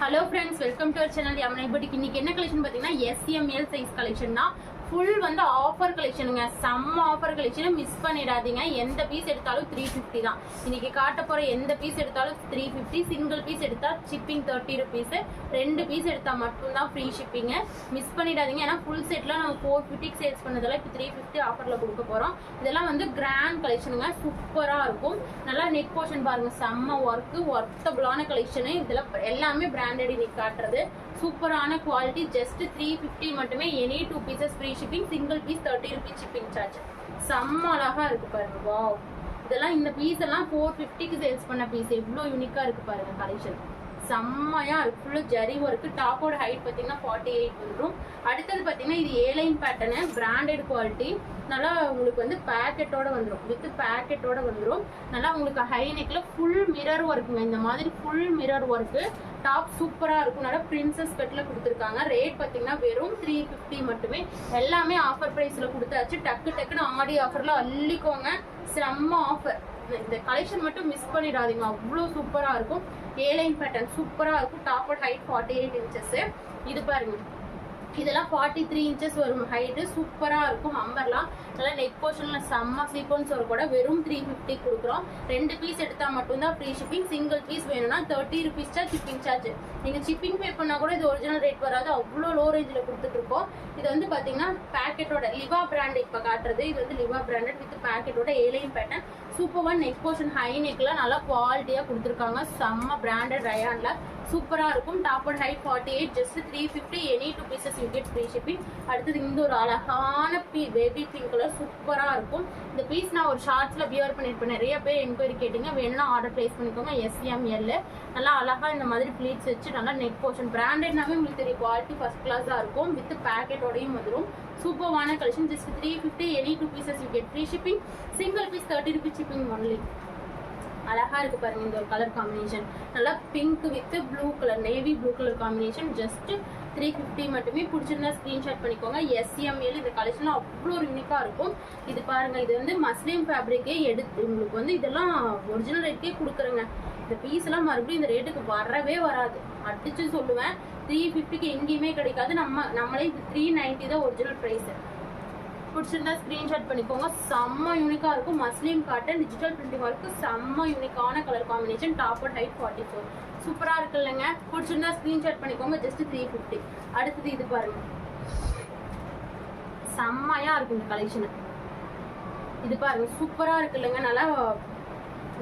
Hello friends, welcome to our channel Yamani Boutique. இன்னைக்கு என்ன collection பாத்தீங்கன்னா SML சைஸ் கலெக்ஷன் தான். ஃபுல் வந்து ஆஃபர் கலெக்ஷனுங்க. செம்ம ஆஃபர் கலெக்ஷன், மிஸ் பண்ணிடாதீங்க. எந்த பீஸ் எடுத்தாலும் 350 தான். இன்னைக்கு காட்ட போற எந்த பீஸ் எடுத்தாலும் 350. சிங்கிள் பீஸ் எடுத்தா ஷிப்பிங் 30 rupees. ரெண்டு பீஸ் எடுத்தா மட்டும் தான் ஃப்ரீ ஷிப்பிங். மிஸ் பண்ணிடாதீங்க. ஏன்னா ஃபுல் செட்ல நம்ம 450 சேல்ஸ் பண்ணதெல்லாம் இப்போ 350 ஆஃபர்ல கொடுக்க போறோம். இதெல்லாம் வந்து கிராண்ட் கலெக்ஷனுங்க. சூப்பரா இருக்கும். நல்லா நெக் போர்ஷன் பாருங்க, செம்ம ஒர்த்தபிளான கலெக்ஷன். இதெல்லாம் எல்லாமே பிராண்டட் இன்னைக்கு காட்டுறது. சூப்பரான குவாலிட்டி. ஜஸ்ட் 350 மட்டுமே. Any 2 pieces free shipping. Single piece 30 rupees shipping charge. செம்ம அழகா இருக்கு பாருங்க. வாவ், இதெல்லாம் இந்த பீஸ் எல்லாம் 450க்கு சேல்ஸ் பண்ண பீஸ். எவ்வளவு யூனிக்கா இருக்கு பாருங்க கலெக்ஷன். செம்மையா இருக்கு. Full zari work. டாப்போட ஹைட் பார்த்தீங்கன்னா 48 வந்துடும். அடுத்தது பார்த்தீங்கன்னா இது ஏலைன் பேட்டர்னு, பிராண்டட் குவாலிட்டி. நல்லா உங்களுக்கு வந்து பேக்கெட்டோட வந்துடும், வித் பேக்கெட்டோட வந்துடும். நல்லா உங்களுக்கு ஹை நெக்ல ஃபுல் மிரர் ஒர்க்குங்க. இந்த மாதிரி ஃபுல் மிரர் ஒர்க்கு. டாப் சூப்பரா இருக்கும். நல்லா பிரின்சஸ் கட்ல கொடுத்துருக்காங்க. ரேட் பார்த்தீங்கன்னா வெறும் 350 மட்டுமே. எல்லாமே ஆஃபர் பிரைஸ்ல கொடுத்தாச்சு. டக்குன்னு ஆடி ஆஃபர்ல அள்ளிக்கோங்க. செம்ம ஆஃபர். இந்த கலெக்ஷன் மட்டும் மிஸ் பண்ணிடாதீங்க. அவ்வளோ சூப்பரா இருக்கும். ஏலைன் பேட்டர்ன் சூப்பரா இருக்கும். டாப்போட ஹைட் 48 inches. இது பாருங்க, இதெல்லாம் 43 inches வரும் ஹைட்டு. சூப்பரா இருக்கும். அம்பர்லா நல்லா நெக் போர்ஷன்ல செம்ம சீக்வன்ஸ் வரும் கூட. வெறும் 350 கொடுக்குறோம். ரெண்டு பீஸ் எடுத்தா மட்டும்தான் ஃப்ரீ ஷிப்பிங். சிங்கிள் பீஸ் வேணும்னா 30 rupees தான் ஷிப்பிங் சார்ஜ். நீங்க ஷிப்பிங் பே பண்ணா கூட இது ஒரிஜினல் ரேட் வராது. அவ்வளோ லோ ரேஞ்சில் கொடுத்துட்டு இருக்கோம். இது வந்து பாத்தீங்கன்னா பேக்கெட்டோட லிவா பிராண்ட் இப்ப காட்டுறது. இது வந்து லிவா பிராண்டட் வித் பேக்கெட்டோட A line pattern. Super one neck portion high நெக்ல நல்லா குவாலிட்டியா கொடுத்துருக்காங்க. செம்ம பிராண்டட் ரயான்ல சூப்பரா இருக்கும். டாப்போட height 48. Just 350. Any 2 pieces you get free shipping. அடுத்தது இந்த ஒரு அழகான பேபி பிங்க் கலர் சூப்பரா இருக்கும். இந்த பீஸ் நான் ஒரு ஷார்ட்ஸ்ல வியர் பண்ணிருப்பேன். நிறைய பேர் என்கொயரி கேட்டீங்க. வேணும்னா ஆர்டர் பிளேஸ் பண்ணிக்கோங்க. SML நல்லா அழகா இந்த மாதிரி பிளீட்ஸ் வச்சு நல்லா நெக் போர்ஷன். பிராண்டட்னாவே உங்களுக்கு தெரியும், குவாலிட்டி ஃபர்ஸ்ட் கிளாஸா இருக்கும். வித் பேக்கெட்டோடையும் வந்துடும். சூப்பர்வான collection. Just 350. Any 2 pieces you get free shipping. Single piece 30 rupees shipping only. அழகா இருக்கு பாருங்க இந்த ஒரு கலர் காம்பினேஷன். நல்லா pink with blue colour, navy blue colour combination. Just 350 மட்டுமே. பிடிச்சிருந்தா ஸ்கிரீன்ஷாட் பண்ணிக்கோங்க. SML இந்த கலெக்ஷன் அவ்வளோ யூனிக்கா இருக்கும். இது பாருங்க, இது வந்து மஸ்லிம் ஃபேப்ரிக்கே எடுத்து உங்களுக்கு வந்து இதெல்லாம் ஒரிஜினல் ரேட்கே கொடுக்குறேங்க. இந்த பீஸ் எல்லாம் மறுபடியும் இந்த ரேட்டுக்கு வரவே வராது. அடிச்சு சொல்லுவேன், 350க்கு எங்கேயுமே கிடைக்காது. நம்மளே இது 390 தான் ஒரிஜினல் ப்ரைஸ். பிடிச்சிருந்தா ஸ்கிரீன்ஷாட் பண்ணிக்கோங்க. செம்ம யூனிக்கா இருக்கும். மஸ்லிம் காட்டன் டிஜிட்டல் பிரிண்டிங் ஒர்க்கு. செம்ம யூனிக்கான கலர் காம்பினேஷன். டாப்போட ஹைட் 44. சூப்பரா இருக்கு இல்லைங்க. பிடிச்சிருந்தா ஸ்கிரீன்ஷாட் பண்ணிக்கோங்க. ஜஸ்ட் 350. அடுத்தது இது பாருங்க, செம்மையா இருக்கு இந்த கலெக்ஷன். இது பாருங்க, சூப்பரா இருக்கு இல்லைங்க. நல்லா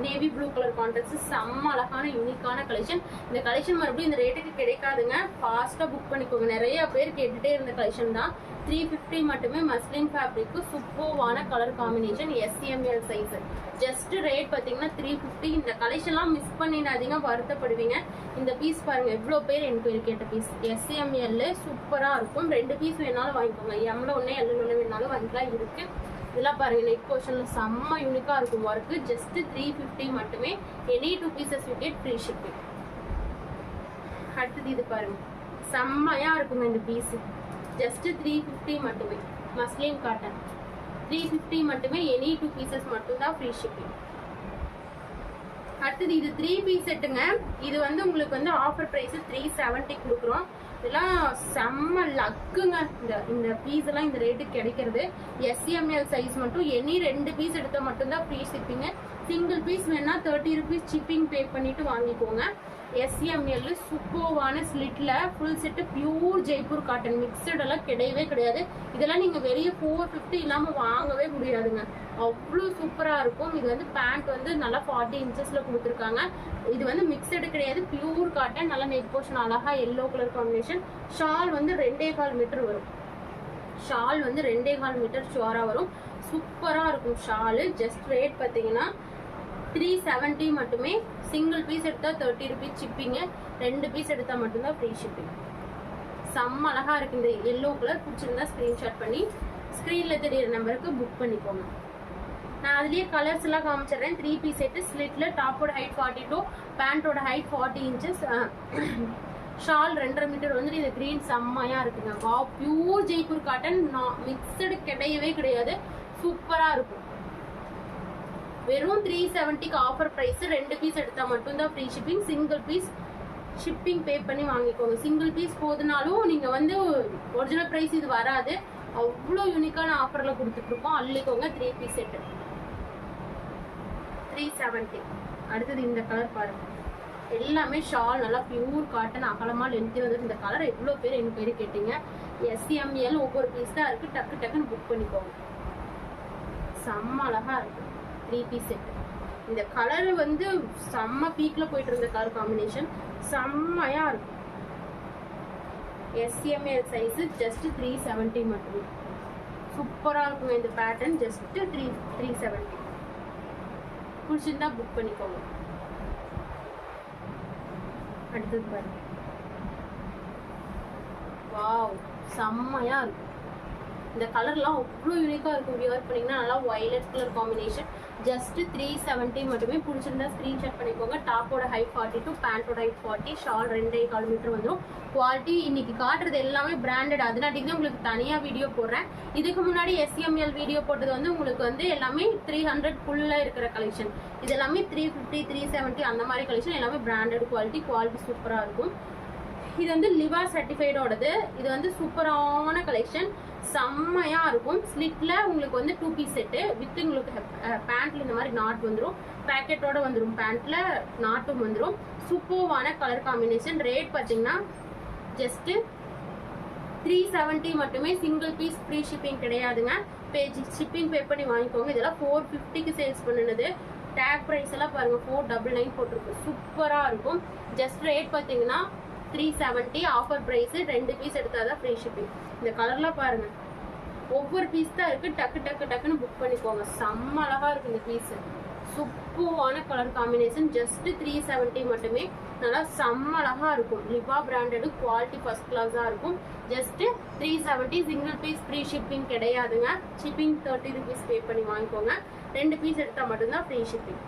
நேவி ப்ளூ கலர் கான்ட்ராஸ்ட். செம்ம அழகான யூனிக்கான கலெக்ஷன். இந்த கலெக்ஷன் மறுபடியும் இந்த ரேட்டுக்கு கிடைக்காதுங்க. ஃபாஸ்டா புக் பண்ணிக்கோங்க. நிறைய பேர் கேட்டுட்டே இருந்த கலெக்ஷன் தான். 350 மட்டுமே. மஸ்லின் ஃபேப்ரிக்கு சூப்பர்வான colour combination. SML size. Just rate பார்த்தீங்கன்னா 350. இந்த கலெக்ஷன்லாம் மிஸ் பண்ணிடாதீங்க, வருத்தப்படுவீங்க. இந்த பீஸ் பாருங்க, எவ்வளோ பேர் என்கொயரி கேட்ட பீஸ். SML சூப்பரா இருக்கும். ரெண்டு பீஸ் வேணாலும் வாங்கிக்கோங்க. எம்ல ஒன்று L ஒன்று வேணாலும் வாங்கிக்கலாம். இருக்கு. இதெல்லாம் பாருங்க, நெக் போர்ஷன்ல செம்ம யூனிக்கா இருக்கும் ஒர்க்கு. ஜஸ்ட் 350 மட்டுமே. Any 2 pieces you get free shipping. அடுத்தது இது பாருங்க, செம்மையா இருக்குங்க இந்த பீஸ். ஜஸ்ட் 350 மட்டுமே. மஸ்லின் காட்டன் 350 மட்டுமே. எனி 2 pieces மட்டும் தான் ஃப்ரீ ஷிப்பிங். அடுத்தது இது 3 piece செட்டுங்க. இது வந்து உங்களுக்கு வந்து ஆஃபர் பிரைஸ் 370 கொடுக்குறோம். இதெல்லாம் செம்ம லக்குங்க. இந்த பீஸ் எல்லாம் இந்த ரேட்டுக்கு கிடைக்கிறது. SML சைஸ் மட்டும். எனி 2 பீஸ் எடுத்தா மட்டும்தான் ஃப்ரீ ஷிப்பிங். சிங்கிள் பீஸ் வேணா 30 rupees ஷிப்பிங் பே பண்ணிட்டு வாங்கிக்கோங்க. SML சூப்பர்வான ஸ்லிட்ல full set pure Jaipur cotton. Mixed எல்லாம் கிடையவே கிடையாது. இதெல்லாம் நீங்க வெளியே 450 இல்லாம வாங்கவே முடியாதுங்க. அவ்வளோ சூப்பரா இருக்கும். இது வந்து பேண்ட் வந்து நல்லா 40 inchesல கொடுத்துருக்காங்க. இது வந்து மிக்சடு கிடையாது, பியூர் காட்டன். நல்லா நெக் போர்ஷன் அழகா எல்லோ கலர் காம்பினேஷன். ஷால் வந்து 2.25 மீட்டர் வரும். ஷால் வந்து 2.25 மீட்டர் ஷுவரா வரும். சூப்பரா இருக்கும் ஷாலு. ஜஸ்ட் ரேட் பார்த்தீங்கன்னா 370 மட்டுமே. சிங்கிள் பீஸ் எடுத்தா 30 rupees ஷிப்பிங். ரெண்டு பீஸ் எடுத்தா மட்டும்தான் ஃப்ரீ ஷிப்பிங். செம்ம அழகா இருக்கு இந்த எல்லோ கலர். பிடிச்சிருந்தா ஸ்கிரீன்ஷாட் பண்ணி ஸ்கிரீன்ல தெரியுற நம்பருக்கு புக் பண்ணிக்கோங்க. நான் அதுலயே கலர்ஸ் எல்லாம் காமிச்சிடுறேன். 3 piece செட்டு. ஸ்லிட்ல டாப்போட ஹைட் 42, பேண்டோட ஹைட் 40 inches. ஷால் 2.5 மீட்டர் வந்து இந்த கிரீன் செம்மையா இருக்குங்க. வா, பியூர் ஜெய்ப்பூர் காட்டன். மிக்சடு கிடையவே கிடையாது. சூப்பரா இருக்கும். வெறும் 370க்கு ஆஃபர் பிரைஸ். 2 பீஸ் எடுத்தா மட்டும்தான் free shipping. Single piece shipping pay பண்ணி வாங்கிக்கோங்க. சிங்கிள் பீஸ் போதுனாலும் நீங்க வந்து ஒரிஜினல் பிரைஸ் இது வராது. அவ்வளோ யூனிக்கான ஆஃபர்ல கொடுத்துட்டு இருக்கோம். அள்ளிக்கோங்க. 3 பீஸ் செட் 370. அடுத்தது இந்த கலர் பாருங்க. எல்லாமே ஷால் நல்லா பியூர் காட்டன் அகலமா லென்த்தி வந்து இந்த கலர் எவ்வளோ பேர் எங்க பேர் கேட்டீங்க. SML ஒவ்வொரு பீஸ் தான் இருக்கு. டக்கு டக்குன்னு புக் பண்ணிக்கோங்க. செம்ம அழகா இருக்கு 3 பீஸ் செட். இந்த கலர் வந்து செம்ம பீக்ல போயிட்டு இருந்த கலர் காம்பினேஷன் செம்மையா இருக்கும். SML சைஸ் ஜஸ்ட் 370 மட்டும். சூப்பரா இருக்குங்க இந்த பேட்டர்ன். ஜஸ்ட் 370. பிடிச்சிருந்தா புக் பண்ணிக்கோங்க. அடுத்தது பாருங்க. வாவ் செம்மையா இருக்கும். இந்த கலர்லாம் அவ்வளோ யூனிக்காக இருக்கும். வியர் பண்ணிங்கன்னா நல்லா வயலட் கலர் காம்பினேஷன். ஜஸ்ட் 370 மட்டுமே. பிடிச்சிருந்தா ஸ்க்ரீன்ஷாட் பண்ணிக்கோங்க. டாப்போட ஹைட் 42, பேண்ட்டோட ஹைட் 40, ஷால் 2.25 மீட்டர் வந்துடும். குவாலிட்டி இன்னைக்கு காட்டுறது எல்லாமே பிராண்டட். அதனாட்டிக்கு தான் உங்களுக்கு தனியாக வீடியோ போடுறேன். இதுக்கு முன்னாடி SML வீடியோ போட்டது வந்து உங்களுக்கு வந்து எல்லாமே 300 இருக்கிற கலெக்ஷன். இது எல்லாமே 350, 370 அந்த மாதிரி கலெக்ஷன். எல்லாமே பிராண்டட் குவாலிட்டி சூப்பராக இருக்கும். இது வந்து லிவா சர்டிஃபைடோடது. இது வந்து சூப்பரான கலெக்ஷன். செம்மையா இருக்கும். ஸ்லிட்ல உங்களுக்கு வந்து 2 பீஸ் செட்டு வித் உங்களுக்கு பேண்ட்ல இந்த மாதிரி நாட் வந்துடும். பேக்கெட்டோட வந்துடும். பேண்ட்ல நாட்டும் வந்துடும். சூப்பர்வான கலர் காம்பினேஷன். ரேட் பார்த்தீங்கன்னா ஜஸ்ட் 370 மட்டுமே. சிங்கிள் பீஸ் ஃப்ரீ ஷிப்பிங் கிடையாதுங்க. ஷிப்பிங் பே பண்ணி வாங்கிக்கோங்க. இதெல்லாம் 450க்கு சேல்ஸ் பண்ணுனது. டேக் ப்ரைஸ் எல்லாம் பாருங்க 499 போட்டிருக்கு. சூப்பரா இருக்கும். ஜஸ்ட் ரேட் பார்த்தீங்கன்னா 370. Offer price. 2 பீஸ் எடுத்தாதான் ஃப்ரீ ஷிப்பிங். இந்த கலர்லாம் பாருங்க ஒவ்வொரு பீஸ் தான் இருக்கு. டக்குன்னு புக் பண்ணிக்கோங்க. செம்ம அழகா இருக்கு இந்த பீஸ். சூப்பரான கலர் காம்பினேஷன். ஜஸ்ட் 370 மட்டுமே. நல்லா செம்ம அழகா இருக்கும். லிவா பிராண்டட் குவாலிட்டி ஃபர்ஸ்ட் கிளாஸா இருக்கும். Just 370. Single piece free shipping கிடையாதுங்க. ஷிப்பிங் 30 rupees பே பண்ணி வாங்கிக்கோங்க. 2 பீஸ் எடுத்தா மட்டும்தான் ஃப்ரீ ஷிப்பிங்.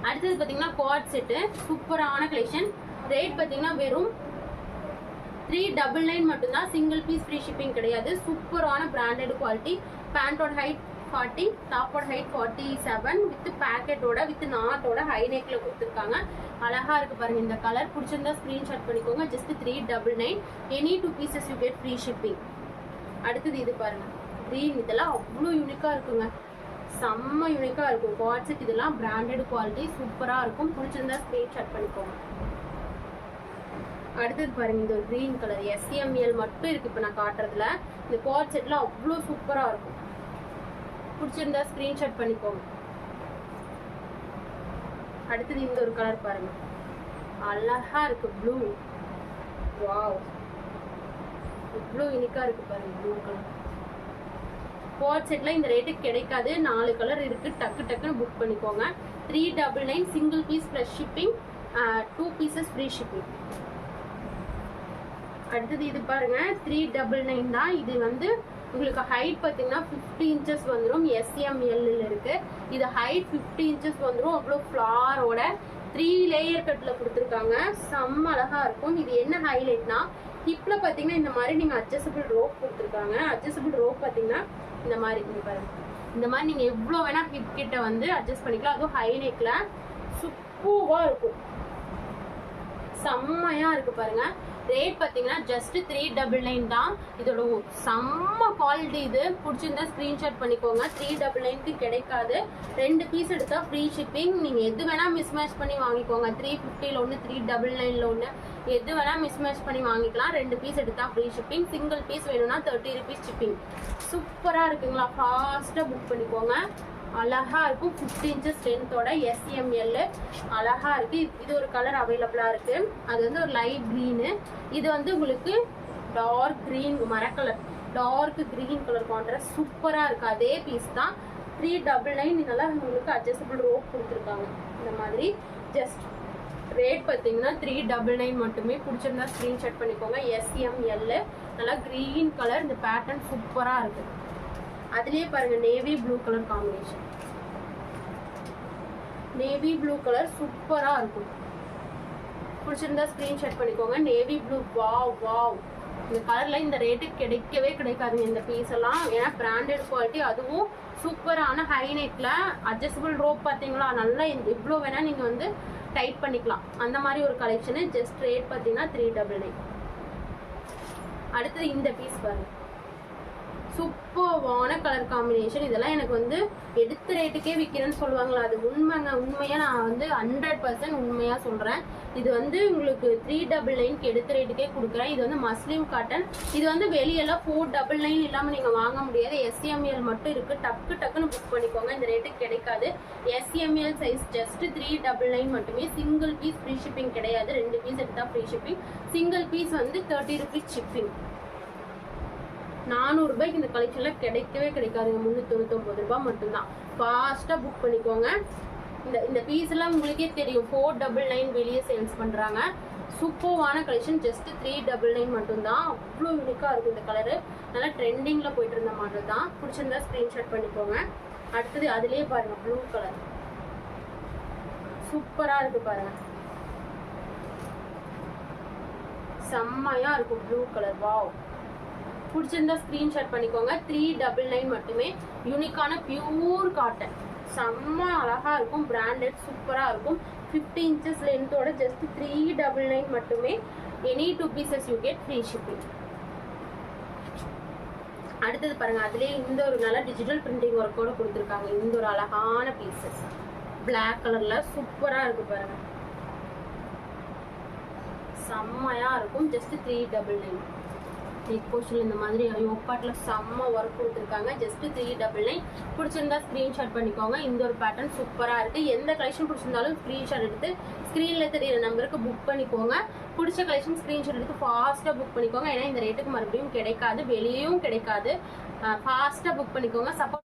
அடுத்தது பார்த்தீங்கன்னா குவாட் செட்டு. சூப்பரான கலெக்ஷன். ரேட் பார்த்தீங்கன்னா வெறும் 399 மட்டும்தான். சிங்கிள் பீஸ் ஃப்ரீ ஷிப்பிங் கிடையாது. சூப்பரான பிராண்டட் குவாலிட்டி. பேண்டோட ஹைட் 40, டாப்போட ஹைட் 47 வித் பேக்கெட்டோட வித் நாட்டோட ஹை நெக்ல கொடுத்துருக்காங்க. அழகா இருக்கு பாருங்க இந்த கலர். பிடிச்சிருந்தா ஸ்கிரீன்ஷாட் பண்ணிக்கோங்க. Just 399. Any 2 pieces you get free shipping. அடுத்தது இது பாருங்க க்ரீன். இதெல்லாம் அவ்வளோ யூனிக்கா இருக்குங்க. செம்ம யூனிக்கா இருக்கும். குவாட் செட் இதெல்லாம் பிராண்டட் குவாலிட்டி சூப்பரா இருக்கும். பிடிச்சிருந்தா ஸ்கிரீன்ஷாட் பண்ணிக்கோங்க. அடுத்தது பாருங்க இந்த ஒரு கிரீன் கலர். SML மட்டும் இருக்கு இப்போ நான் காட்டுறதுல. இந்த குவாட் செட்ல அவ்வளோ சூப்பரா இருக்கும். பிடிச்சிருந்தா ஸ்கிரீன்ஷாட் பண்ணிக்கோங்க. அடுத்தது இந்த ஒரு கலர் பாருங்க. அழகா இருக்கு ப்ளூ. வாவ் இவ்வளோ யூனிக்கா இருக்கு பாருங்க ப்ளூ கலர். குவாட் செட்ல இந்த ரேட்டுக்கு கிடைக்காது. 4 கலர் இருக்கு. டக்குன்னு புக் பண்ணிக்கோங்க. 399. Single piece plus shipping. 2 pieces free shipping. அடுத்தது இது பாருங்க 399 தான். இது வந்து உங்களுக்கு ஹைட் பார்த்தீங்கன்னா 50 inches வந்துடும். SML இருக்கு. இது ஹைட் 50 inches வந்துடும். அவ்வளோ ஃப்ளாரோட 3 லேயர் கட்டில் கொடுத்துருக்காங்க. செம்ம அழகா இருக்கும். இது என்ன ஹைலைட்னா ஹிப்ல பார்த்தீங்கன்னா இந்த மாதிரி நீங்கள் அட்ஜஸ்டபிள் ரோப் கொடுத்துருக்காங்க. அட்ஜஸ்டபிள் ரோப் பார்த்தீங்கன்னா இந்த மாதிரி பாருங்க. இந்த மாதிரி நீங்கள் எவ்வளோ வேணா ஹிப் கிட்ட வந்து அட்ஜஸ்ட் பண்ணிக்கலாம். அதுவும் ஹை நெக்ல சூப்பரா இருக்கும். செம்மையா இருக்கு பாருங்க. ரேட் பார்த்தீங்கன்னா ஜஸ்ட் 399 தான். இதோட செம்ம குவாலிட்டி. இது பிடிச்சிருந்தா ஸ்க்ரீன்ஷாட் பண்ணிக்கோங்க. 399க்கு கிடைக்காது. 2 பீஸ் எடுத்தா ஃப்ரீ ஷிப்பிங். நீங்கள் எது வேணா மிஸ்மேட்ச் பண்ணி வாங்கிக்கோங்க. 350ல ஒன்று, 399ல ஒன்று, எது வேணா மிஸ்மேட்ச் பண்ணி வாங்கிக்கலாம். 2 பீஸ் எடுத்தா ஃப்ரீ ஷிப்பிங். சிங்கிள் பீஸ் வேணும்னா 30 rupees ஷிப்பிங். சூப்பராக இருக்குங்களா. ஃபாஸ்ட்டாக புக் பண்ணிக்கோங்க. அழகா இருக்கும். 50 inches லென்த்தோட SML அழகா இருக்கு. இது ஒரு கலர் அவைலபிளா இருக்கு. அது வந்து ஒரு லைட் கிரீனு. இது வந்து உங்களுக்கு டார்க் கிரீன் மரக்கலர். டார்க் கிரீன் கலர் கான்ட்ராஸ்ட் சூப்பரா இருக்கு. அதே பீஸ் தான் 399. இதெல்லாம் உங்களுக்கு அட்ஜஸ்டபிள் ரோப் கொடுத்துருக்காங்க இந்த மாதிரி. ஜஸ்ட் ரேட் பார்த்தீங்கன்னா 399 மட்டுமே. பிடிச்சிருந்தா ஸ்க்ரீன்ஷாட் பண்ணிக்கோங்க. SML நல்லா கிரீன் கலர். இந்த பேட்டர்ன் சூப்பரா இருக்கு. அதுலயே பாருங்க navy blue colour combination. Navy blue colour சூப்பரா இருக்கும். பிடிச்சிருந்தா ஸ்கிரீன்ஷாட் பண்ணிக்கோங்க. Navy blue. வாவ் இந்த கலர்ல இந்த ரேட்டுக்கு கிடைக்கவே கிடைக்காதுங்க இந்த பீஸ் எல்லாம். ஏன்னா பிராண்டட் குவாலிட்டி. அதுவும் சூப்பரான ஹை நெக்ல அட்ஜஸ்டபிள் ரோப் பார்த்தீங்களா. நல்லா எவ்வளோ வேணா நீங்க வந்து டைட் பண்ணிக்கலாம். அந்த மாதிரி ஒரு கலெக்ஷனு. ஜஸ்ட் ரேட் பார்த்தீங்கன்னா 399. அடுத்தது இந்த பீஸ் பாருங்க, சூப்பர்வான கலர் காம்பினேஷன். இதெல்லாம் எனக்கு வந்து எடுத்த ரேட்டுக்கே விற்கிறேன்னு சொல்லுவாங்களா, அது உண்மைங்க. உண்மையாக நான் வந்து 100% உண்மையாக சொல்கிறேன். இது வந்து உங்களுக்கு 399 எடுத்த ரேட்டுக்கே கொடுக்குறேன். இது வந்து மஸ்லிம் காட்டன். இது வந்து வெளியெல்லாம் 499 இல்லாமல் நீங்கள் வாங்க முடியாது. எஸ்எம்எல் மட்டும் இருக்குது. டக்குன்னு புக் பண்ணிக்கோங்க, இந்த ரேட்டுக்கு கிடைக்காது. எஸ்எம்எல் சைஸ் ஜஸ்ட் 399 மட்டுமே. சிங்கிள் பீஸ் ஃப்ரீ ஷிப்பிங் கிடையாது. 2 பீஸ் எடுத்தால் ஃப்ரீ ஷிப்பிங். சிங்கிள் பீஸ் வந்து 30 rupees ஷிப்பிங். 400 ரூபாய்க்கு இந்த கலெக்ஷன்ல கிடைக்கவே கிடைக்காதுங்க. 399 ரூபாய் மட்டும்தான். ஃபாஸ்ட்டாக புக் பண்ணிக்கோங்க. இந்த பீஸ் எல்லாம் உங்களுக்கே தெரியும், 499 வெளியே சேல்ஸ் பண்றாங்க. சூப்பர்வான கலெக்ஷன். ஜஸ்ட் 399 மட்டும்தான். அவ்வளோ யூனிக்கா இருக்கும் இந்த கலரு. நல்லா ட்ரெண்டிங்ல போயிட்டு இருந்த மாடல் தான். பிடிச்சிருந்தா ஸ்கிரீன்ஷாட் பண்ணிக்கோங்க. அடுத்தது அதுலயே பாருங்க, ப்ளூ கலர் சூப்பரா இருக்கு பாருங்க, செம்மையா இருக்கும் ப்ளூ கலர். வாவ், பிடிச்சிருந்தா ஸ்கிரீன்ஷாட் பண்ணிக்கோங்க. 399 மட்டுமே. யூனிக்கான பியூர் காட்டன், செம்ம அழகா இருக்கும். பிராண்டட் சூப்பரா இருக்கும். 50 inches லென்த்தோட ஜஸ்ட் 399 மட்டுமே. Any 2 pieces you get free shipping. அடுத்தது பாருங்க, அதுலயே இந்த ஒரு நல்ல டிஜிட்டல் பிரிண்டிங் ஒர்க்கோட கொடுத்துருக்காங்க. இந்த ஒரு அழகான பீசஸ் பிளாக் கலர்ல சூப்பரா இருக்கு பாருங்க, செம்மையா இருக்கும். ஜஸ்ட் 399. நெக் போர்ஷன் இந்த மாதிரி யோப்பாட்ல செம்ம ஒர்க் கொடுத்துருக்காங்க. ஜஸ்ட் 399. பிடிச்சிருந்தா ஸ்கிரீன்ஷாட் பண்ணிக்கோங்க. இந்த ஒரு பேட்டர்ன் சூப்பரா இருக்கு. எந்த கலெக்ஷன் பிடிச்சிருந்தாலும் ஸ்கிரீன்ஷாட் எடுத்து ஸ்கிரீன்ல தெரியுற நம்பருக்கு புக் பண்ணிக்கோங்க. பிடிச்ச கலெக்ஷன் ஸ்கிரீன்ஷாட் எடுத்து ஃபாஸ்டா புக் பண்ணிக்கோங்க. ஏன்னா இந்த ரேட்டுக்கு மறுபடியும் கிடைக்காது, வெளியேயும் கிடைக்காது. ஃபாஸ்டா புக் பண்ணிக்கோங்க. சப்போஸ்